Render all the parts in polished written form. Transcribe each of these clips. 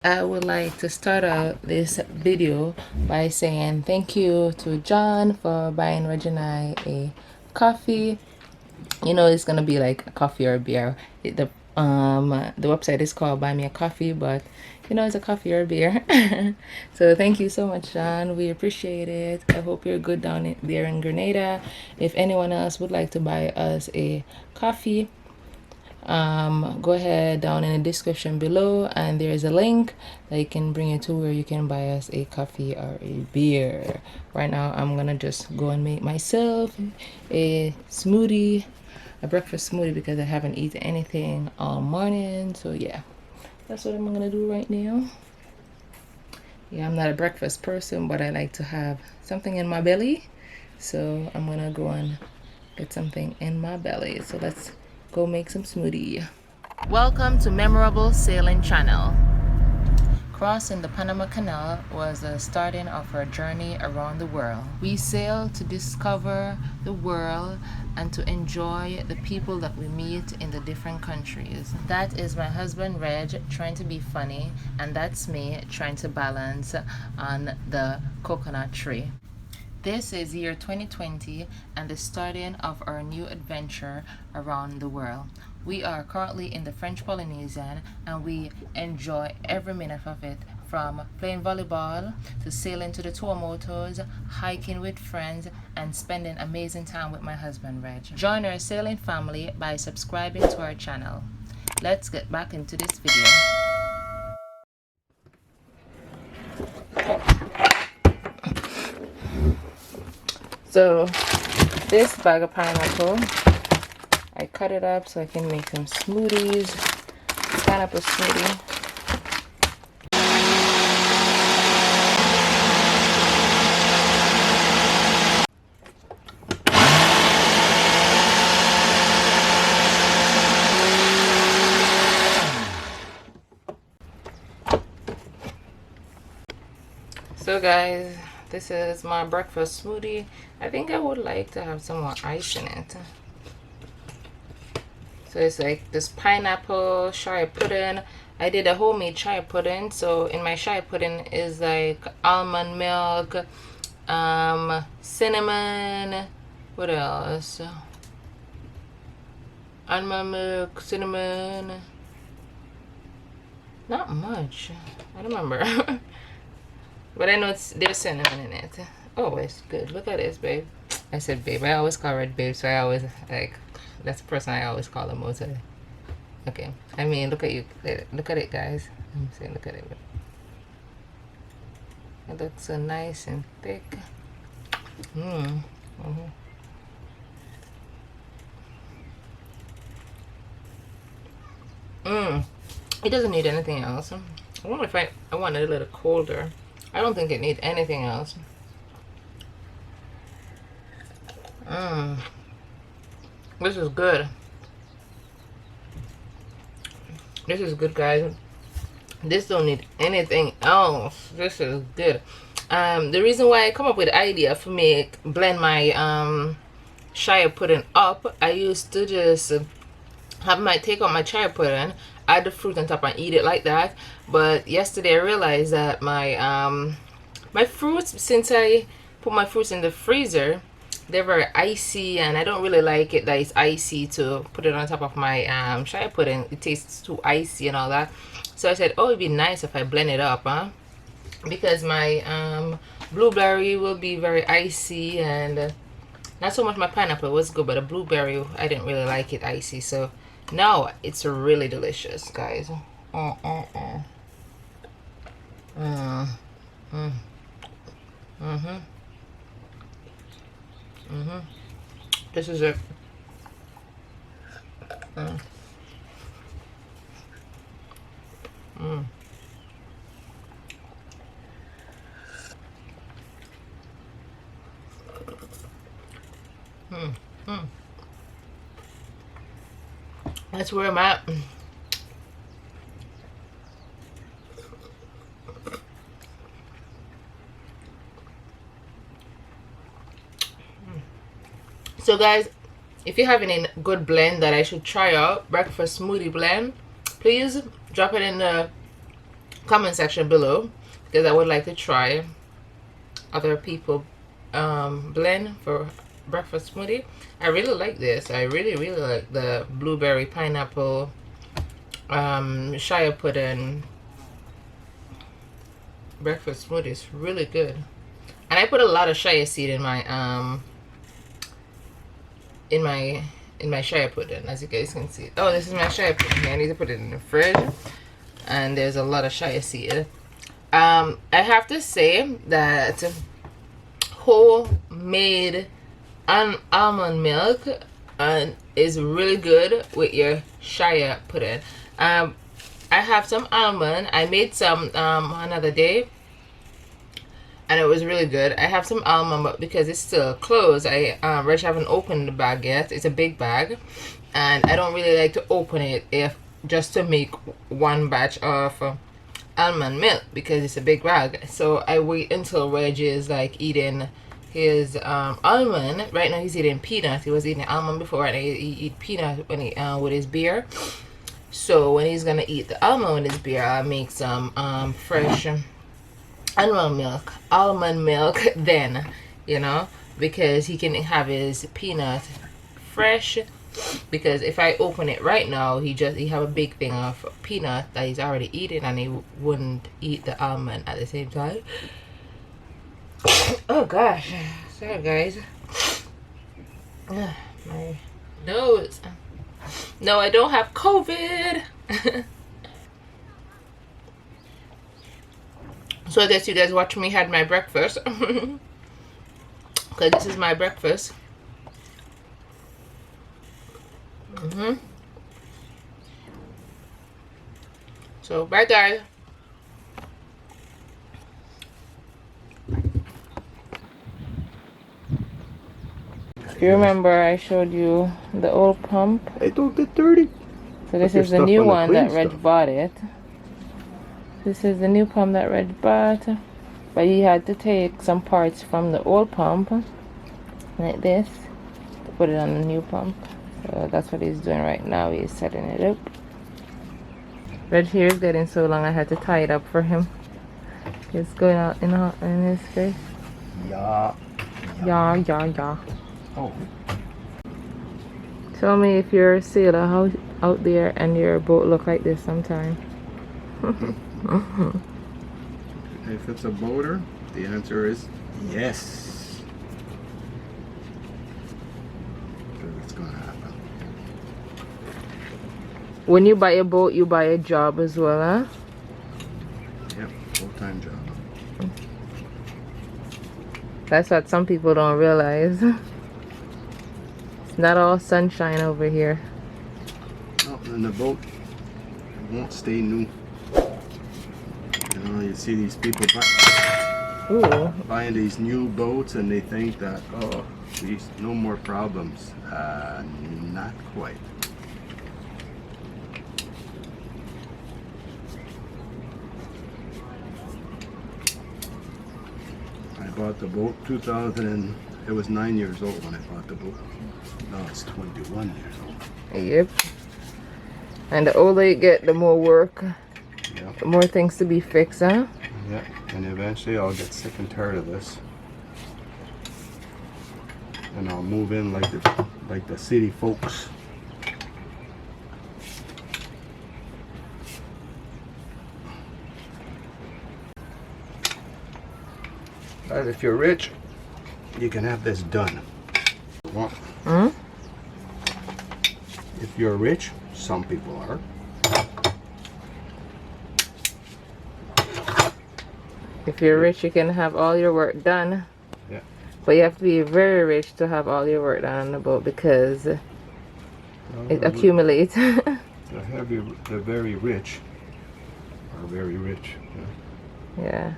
I would like to start out this video by saying thank you to John for buying Regina a coffee. You know, it's gonna be like a coffee or a beer. The website is called Buy Me a Coffee, but you know, it's a coffee or a beer. So thank you so much, John. We appreciate it. I hope you're good there in Grenada. If anyone else would like to buy us a coffee, go ahead down in the description below and there's a link that can bring you to where you can buy us a coffee or a beer. Right now I'm gonna just go and make myself a smoothie, a breakfast smoothie, because I haven't eaten anything all morning. So yeah, that's what I'm gonna do right now. Yeah, I'm not a breakfast person, but I like to have something in my belly, so I'm gonna go and get something in my belly. So let's go make some smoothie. Welcome to Memorable Sailing Channel. Crossing the Panama Canal was the starting of our journey around the world. We sailed to discover the world and to enjoy the people that we meet in the different countries. That is my husband Reg trying to be funny, and that's me trying to balance on the coconut tree. This is year 2020 and the starting of our new adventure around the world. We are currently in the French Polynesian and we enjoy every minute of it, from playing volleyball to sailing to the Tuamotus, hiking with friends, and spending amazing time with my husband Reg. Join our sailing family by subscribing to our channel. Let's get back into this video. So this bag of pineapple, I cut it up so I can make some smoothies, pineapple smoothie. So guys, this is my breakfast smoothie. I think I would like to have some more ice in it. So it's like this pineapple shea pudding. I did a homemade shea pudding. So in my shea pudding is like almond milk, cinnamon, what else? Almond milk, cinnamon. Not much. I don't remember. But I know there's cinnamon in it. Oh, it's good. Look at this, babe. I said babe. I always call her babe, so I always like, that's the person I always call them most. Okay. I mean, look at you. Look at it, guys. I'm saying, look at it. It looks so nice and thick. It doesn't need anything else. I wonder if I want it a little colder. I don't think it needs anything else. This is good. This is good, guys. This don't need anything else. This is good. The reason why I come up with the idea for me blend my shea pudding up, I used to just take out my shea pudding, add the fruit on top and eat it like that. But yesterday I realized that my fruits, since I put my fruits in the freezer, they're very icy, and I don't really like it that it's icy to put it on top of my shea pudding. It tastes too icy and all that. So I said, oh, it'd be nice if I blend it up, because my blueberry will be very icy, and not so much my pineapple was good, but the blueberry, I didn't really like it icy. So now it's really delicious, guys. This is it. That's where I'm at. So guys, if you have any good blend that I should try out, breakfast smoothie blend, please drop it in the comment section below, because I would like to try other people blend for breakfast smoothie. I really like this. I really like the blueberry pineapple shia pudding breakfast smoothie. It's really good. And I put a lot of shia seed in my shia pudding, as you guys can see. Oh, this is my shia pudding. I need to put it in the fridge. And there's a lot of shia seed. I have to say that homemade almond milk is really good with your shia pudding. I have some almond. I made some another day, and it was really good. I have some almond, but because it's still closed, I haven't opened the bag yet. It's a big bag, and I don't really like to open it if just to make one batch of almond milk because it's a big bag. So I wait until Reg is like eating his almond. Right now he's eating peanut. He was eating almond before, and he eat peanut when he with his beer. So when he's gonna eat the almond with his beer, I'll make some fresh almond milk then, you know, because he can have his peanut fresh. Because if I open it right now, he have a big thing of peanut that he's already eating, and he wouldn't eat the almond at the same time. Oh gosh, sorry guys. My nose. No, I don't have COVID. So I guess you guys watch me had my breakfast. Because this is my breakfast. So bye guys. You remember I showed you the old pump? I took the 30. So this is the new one that Reg bought it. This is the new pump that Reg bought. But he had to take some parts from the old pump, like this, to put it on the new pump. So that's what he's doing right now. He's setting it up. Red hair is getting so long I had to tie it up for him. It's going out in his face. Yeah. Yeah. Oh. Tell me if you're a sailor, how out there and your boat look like this sometime. If it's a boater, the answer is yes. It's gonna happen. When you buy a boat, you buy a job as well, huh? Yep, full-time job. That's what some people don't realize. It's not all sunshine over here. Oh, and the boat won't stay new. You know, you see these people buying these new boats, and they think that, oh, geez, no more problems. Not quite. I bought the boat 2000 and it was 9 years old when I bought the boat. Now it's 21 years old. Yep. And the older you get, the more work, Yep. the more things to be fixed, huh? Yeah, and eventually I'll get sick and tired of this, and I'll move in like the city folks. But if you're rich, you can have this done. If you're rich, some people are. If you're rich, you can have all your work done. Yeah. But you have to be very rich to have all your work done on the boat because it accumulates. The very rich are very rich. Yeah.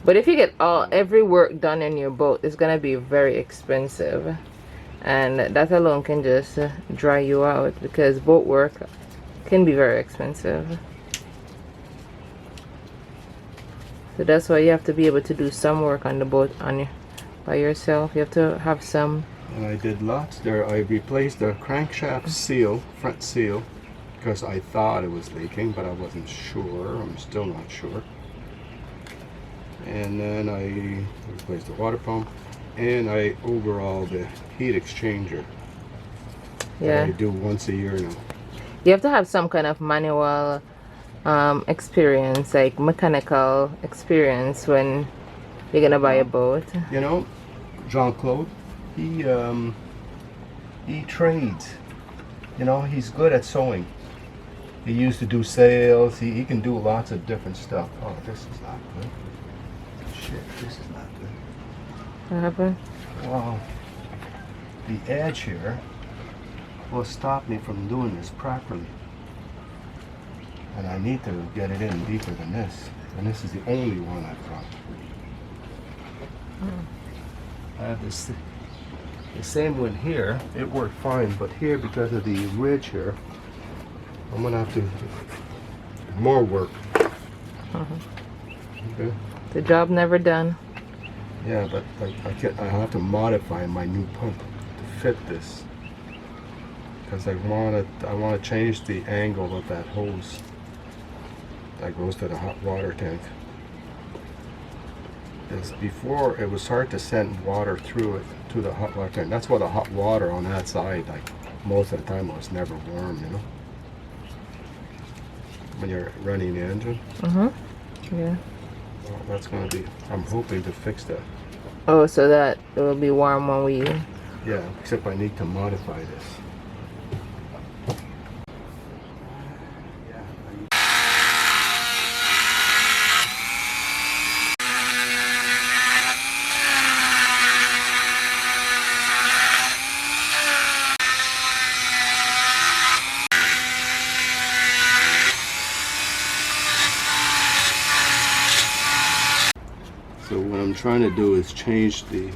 But if you get every work done in your boat, it's gonna be very expensive, and that alone can just dry you out because boat work can be very expensive. So that's why you have to be able to do some work on the boat by yourself. You have to have some. And I did lots there. I replaced the crankshaft seal, front seal, because I thought it was leaking, but I wasn't sure. I'm still not sure. And then I replaced the water pump, and I overhauled the heat exchanger. Yeah. That I do once a year now. You have to have some kind of manual experience, like mechanical experience when you're gonna buy a boat. You know, Jean-Claude, he trades. You know, he's good at sewing. He used to do sales. He can do lots of different stuff. Oh, this is not good. Shit, this is not good. What happened? Wow. The edge here will stop me from doing this properly. And I need to get it in deeper than this. And this is the only one I've got. I have this, the same one here. It worked fine, but here, because of the ridge here, I'm gonna have to do more work. Okay. The job never done. Yeah, but I have to modify my new pump to fit this, because I want to change the angle of that hose that goes to the hot water tank. Because before it was hard to send water through it to the hot water tank. That's why the hot water on that side, like most of the time, it was never warm. You know, when you're running the engine. Yeah. Well, that's gonna be. I'm hoping to fix that. Oh, so that it will be warm when we. Yeah, except I need to modify this. So what I'm trying to do is change the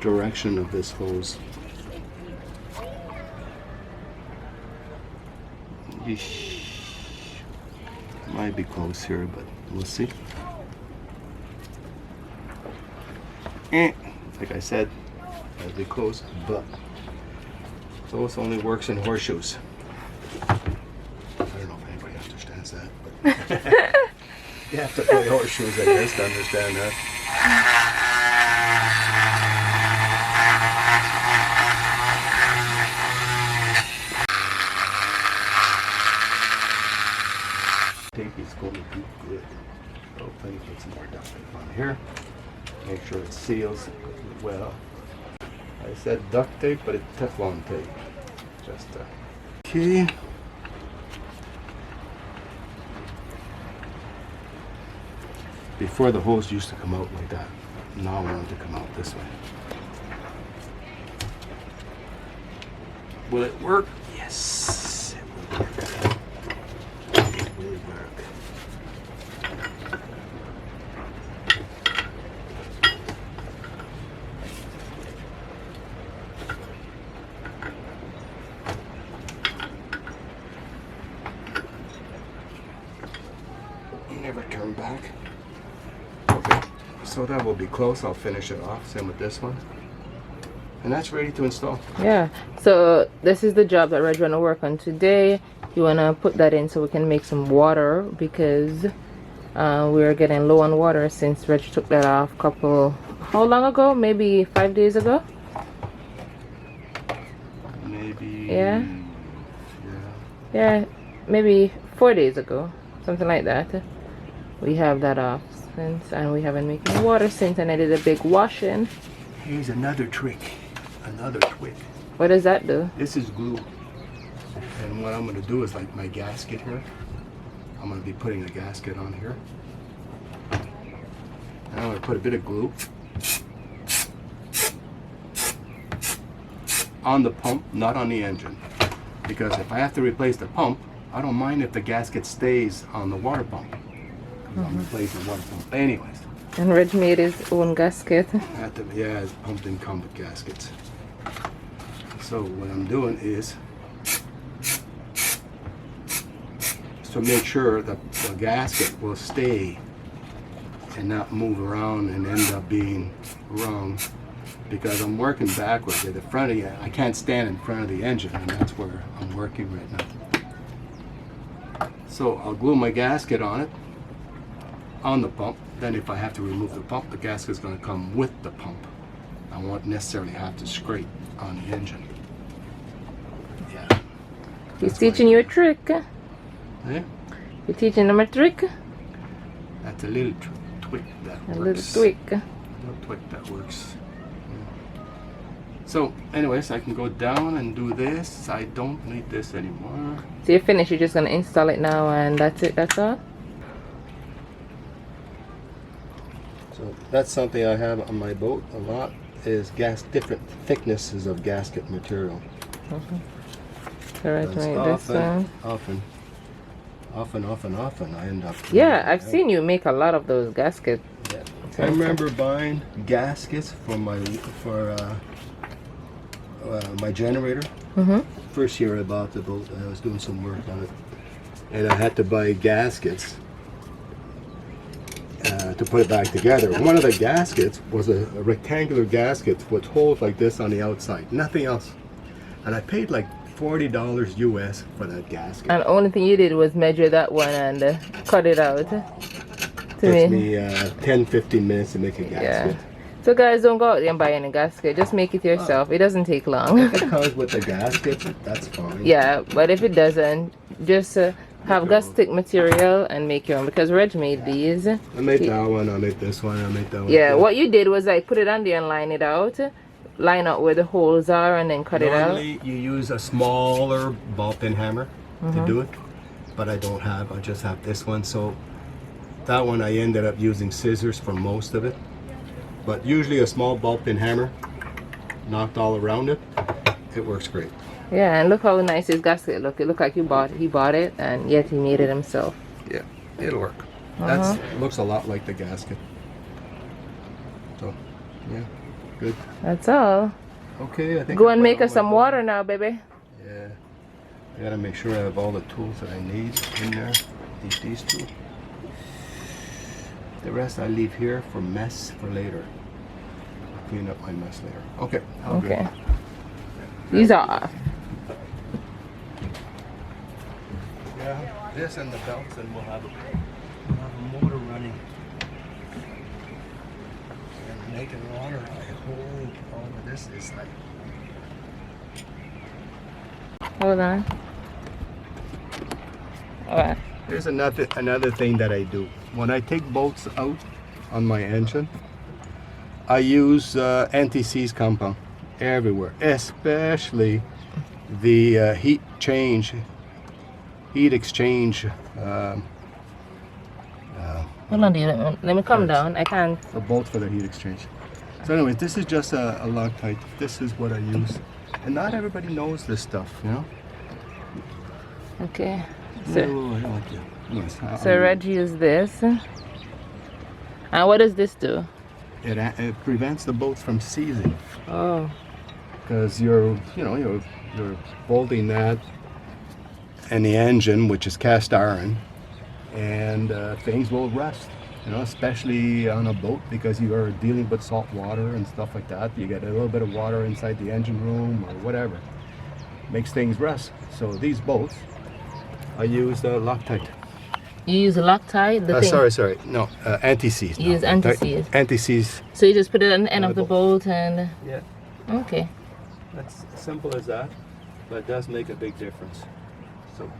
direction of this hose. Yeesh. Might be close here, but we'll see. Like I said, might be close, but those only works in horseshoes. I don't know if anybody understands that, but you have to play horseshoes, I guess, to understand that. I think it's going to be good. So let me put some more duct tape on here. Make sure it seals well. I said duct tape, but it's Teflon tape. Just okay. Before, the hose used to come out like that. Now I want it to come out this way. Will it work? Yes, it will work. It will work. Never turn back. Okay, so that will be close. I'll finish it off. Same with this one. And that's ready to install. Yeah. So this is the job that Reg wanna work on today. You wanna put that in so we can make some water, because we're getting low on water since Reg took that off how long ago? Maybe 5 days ago? Maybe. Yeah. Yeah, maybe 4 days ago. Something like that. We have that off since, and we haven't made any water since, and I did a big washing. Here's another trick. Another twig. What does that do? This is glue. And what I'm going to do is, like my gasket here, I'm going to be putting a gasket on here. And I'm going to put a bit of glue on the pump, not on the engine. Because if I have to replace the pump, I don't mind if the gasket stays on the water pump. Because I'm replacing the water pump anyways. And Reg made his own gasket. Yeah, it's pumped in come with gaskets. So what I'm doing is to make sure that the gasket will stay and not move around and end up being wrong, because I'm working backwards. At the front of I can't stand in front of the engine, and that's where I'm working right now. So I'll glue my gasket on it, on the pump. Then if I have to remove the pump, the gasket's going to come with the pump. I won't necessarily have to scrape on the engine. Yeah. He's teaching you a trick. Eh? You're teaching them a trick. That's a little tweak that A works. little tweak. Little tweak that works. Yeah. So, anyways, I can go down and do this. I don't need this anymore. So you're finished. You're just gonna install it now, and that's it. That's all. So that's something I have on my boat a lot, is different thicknesses of gasket material. Alright, Because right, this one. often I end up. Yeah, I've seen you make a lot of those gaskets. Yeah. I remember buying gaskets for my my generator. First year I bought the boat, I was doing some work on it, and I had to buy gaskets to put it back together. One of the gaskets was a rectangular gasket with holes like this on the outside, nothing else, and I paid like $40 US for that gasket. And the only thing you did was measure that one and cut it out. Takes me 10-15 minutes to make a gasket. So guys, don't go out there and buy any gasket. Just make it yourself. It doesn't take long. If it comes with the gasket, that's fine. Yeah, but if it doesn't, just have gasket material and make your own, because Reg made these. I made that one, I made this one, I made that one. Yeah, what you did was like put it on there and line it out. Line out where the holes are and then cut it out. Normally you use a smaller ball peen hammer to do it, but I don't have, I just have this one. So that one I ended up using scissors for most of it. But usually a small ball peen hammer, knocked all around it, it works great. Yeah, and look how nice his gasket look. It looked like he bought it, and yet he made it himself. Yeah, it'll work. That's looks a lot like the gasket. So, yeah, good. That's all. Okay, I think Go I've and got make all us my some water now, baby. Yeah, I gotta make sure I have all the tools that I need in there. These two. The rest I leave here for mess for later. I'll clean up my mess later. Okay. I'll do Okay. it. These are. Yeah, this and the belts, and we'll have a motor running. And making water. I hope all of this is like. Hold on. Alright. Here's another thing that I do. When I take bolts out on my engine, I use anti-seize compound everywhere, especially the heat exchange. Hold on, dear. Let me come down. I can't. The bolt for the heat exchange. So anyway, this is just a Loctite. This is what I use. And not everybody knows this stuff, you know? Okay. No, I don't like it. Yes, So Reg used this. And what does this do? it prevents the bolts from seizing. Oh. Because you're bolting that in the engine, which is cast iron, and things will rust. You know, especially on a boat, because you are dealing with salt water and stuff like that. You get a little bit of water inside the engine room or whatever, makes things rust. So these bolts, I use Loctite. You use Loctite? The thing. Sorry, no, anti-seize. You use anti-seize. Anti-seize. So you just put it on the end of the bolt and. Yeah. Okay. That's simple as that, but it does make a big difference. So,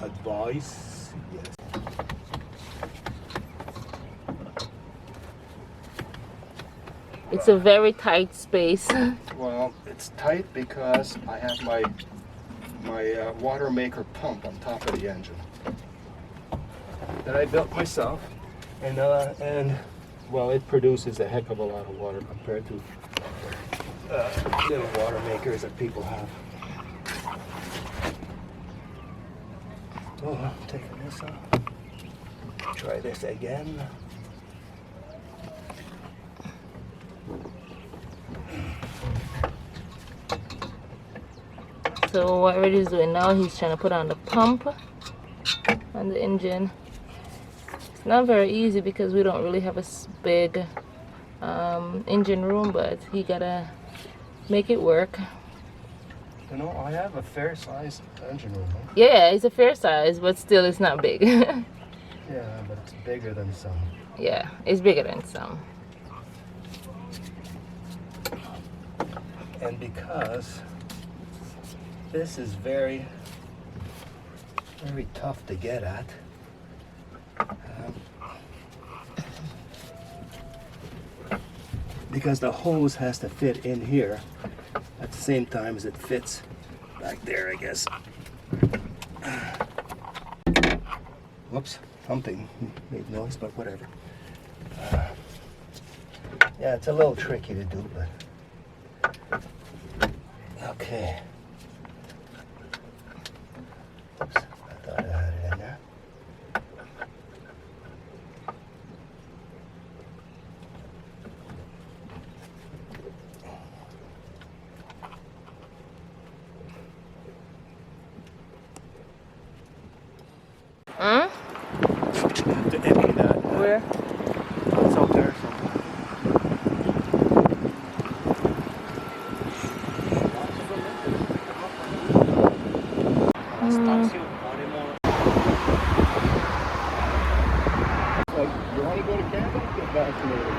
advice, yes. It's a very tight space. Well, it's tight because I have my water maker pump on top of the engine that I built myself, and well, it produces a heck of a lot of water compared to little water makers that people have. Oh, I'm taking this off. Try this again. So what Reggie's doing now, he's trying to put on the pump on the engine. It's not very easy because we don't really have a big engine room, but he gotta make it work. You know, I have a fair sized engine room. Huh? Yeah, it's a fair size, but still it's not big. Yeah, but it's bigger than some. Yeah, it's bigger than some. And because this is very, very tough to get at, because the hose has to fit in here at the same time as it fits back there, I guess. Whoops, something made noise, but whatever. Yeah, it's a little tricky to do, but okay. Oops, I thought I had it in there. Hmm? To empty that. Where? It's out there somewhere. Like, you want to go to Canada? Get vaccinated.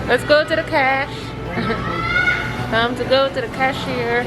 Let's go to the cash. Time to go to the cashier.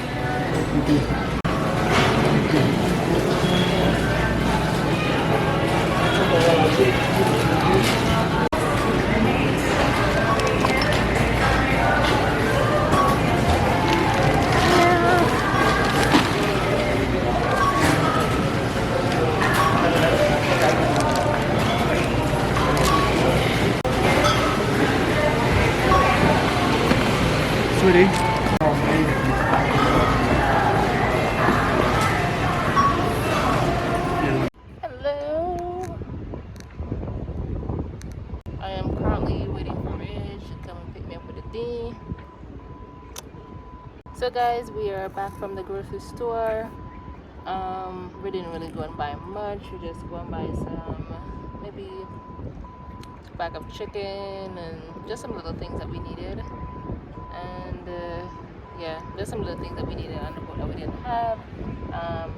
Sweetie. Hello. I am currently waiting for Ridge to come and pick me up with a D. So guys, we are back from the grocery store. We didn't really go and buy much. We just go and buy some, maybe a bag of chicken and just some little things that we needed. And yeah, just some little things that we needed on the boat that we didn't have.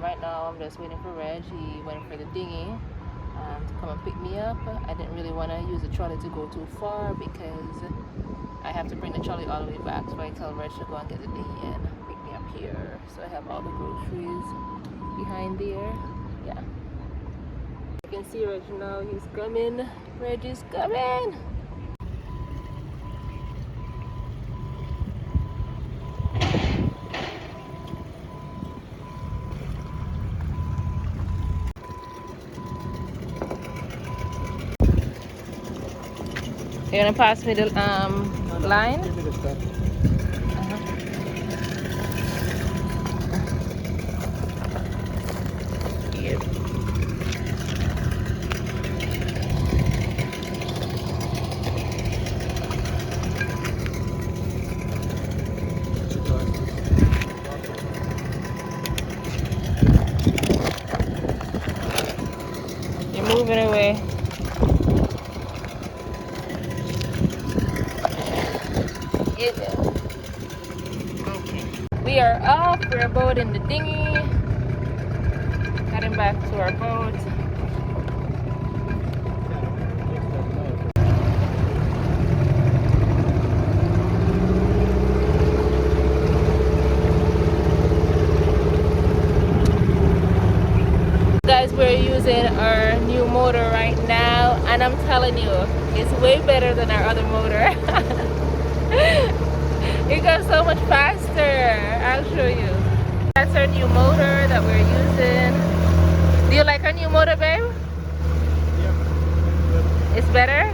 Right now I'm just waiting for Reg. He went for the dinghy to come and pick me up. I didn't really want to use the trolley to go too far because I have to bring the trolley all the way back. So I tell Reg to go and get the dinghy and pick me up here. So I have all the groceries behind there. Yeah. You can see Reg now. He's coming. Reg is coming. You're gonna pass me the line? Give me the stuff. Yep. You're moving away. Okay. We are off. We're boarding the dinghy. Heading back to our boat. Guys, we're using our new motor right now, and I'm telling you, it's way better than our other motor. It goes so much faster. I'll show you. That's our new motor that we're using. Do you like our new motor, babe? Yeah. It's better?